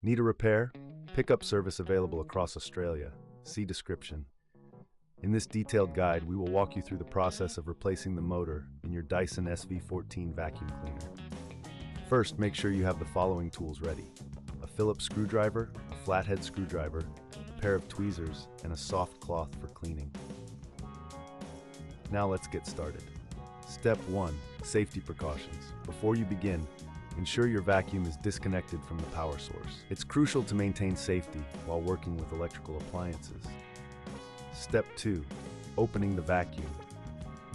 Need a repair? Pickup service available across Australia. See description. In this detailed guide, we will walk you through the process of replacing the motor in your DYSON SV14 vacuum cleaner. First, make sure you have the following tools ready: a Phillips screwdriver, a flathead screwdriver, a pair of tweezers, and a soft cloth for cleaning. Now let's get started. Step 1. Safety precautions. Before you begin, ensure your vacuum is disconnected from the power source. It's crucial to maintain safety while working with electrical appliances. Step 2. Opening the vacuum.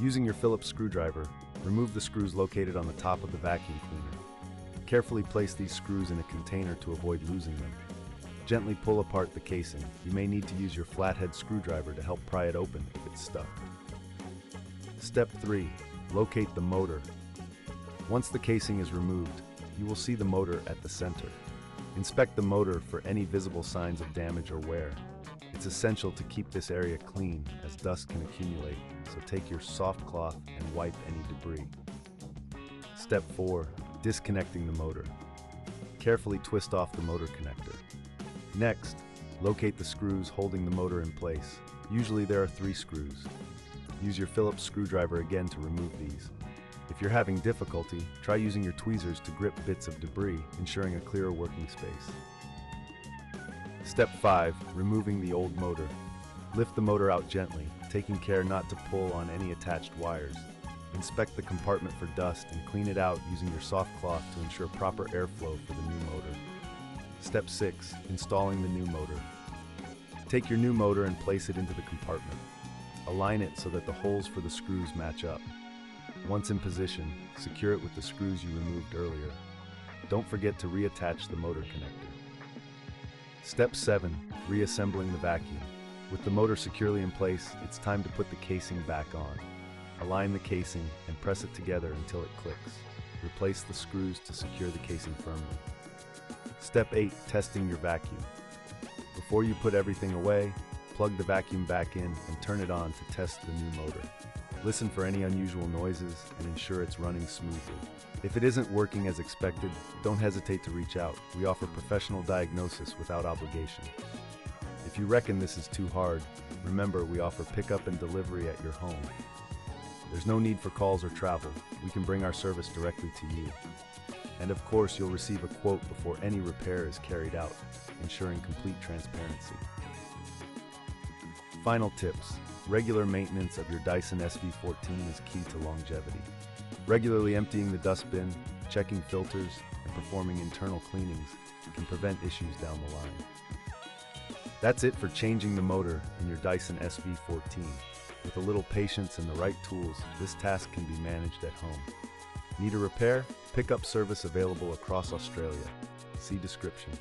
Using your Phillips screwdriver, remove the screws located on the top of the vacuum cleaner. Carefully place these screws in a container to avoid losing them. Gently pull apart the casing. You may need to use your flathead screwdriver to help pry it open if it's stuck. Step 3. Locate the motor. Once the casing is removed, you will see the motor at the center. Inspect the motor for any visible signs of damage or wear. It's essential to keep this area clean as dust can accumulate, so take your soft cloth and wipe any debris. Step 4. Disconnecting the motor. Carefully twist off the motor connector. Next, locate the screws holding the motor in place. Usually there are 3 screws. Use your Phillips screwdriver again to remove these. If you're having difficulty, try using your tweezers to grip bits of debris, ensuring a clearer working space. Step 5. Removing the old motor. Lift the motor out gently, taking care not to pull on any attached wires. Inspect the compartment for dust and clean it out using your soft cloth to ensure proper airflow for the new motor. Step 6. Installing the new motor. Take your new motor and place it into the compartment. Align it so that the holes for the screws match up. Once in position, secure it with the screws you removed earlier. Don't forget to reattach the motor connector. Step 7. Reassembling the vacuum. With the motor securely in place, it's time to put the casing back on. Align the casing and press it together until it clicks. Replace the screws to secure the casing firmly. Step 8. Testing your vacuum. Before you put everything away, plug the vacuum back in and turn it on to test the new motor. Listen for any unusual noises and ensure it's running smoothly. If it isn't working as expected, don't hesitate to reach out. We offer professional diagnosis without obligation. If you reckon this is too hard, remember we offer pickup and delivery at your home. There's no need for calls or travel. We can bring our service directly to you. And of course, you'll receive a quote before any repair is carried out, ensuring complete transparency. Final tips. Regular maintenance of your DYSON SV14 is key to longevity. Regularly emptying the dustbin, checking filters, and performing internal cleanings can prevent issues down the line. That's it for changing the motor in your DYSON SV14. With a little patience and the right tools, this task can be managed at home. Need a repair? Pickup service available across Australia. See description.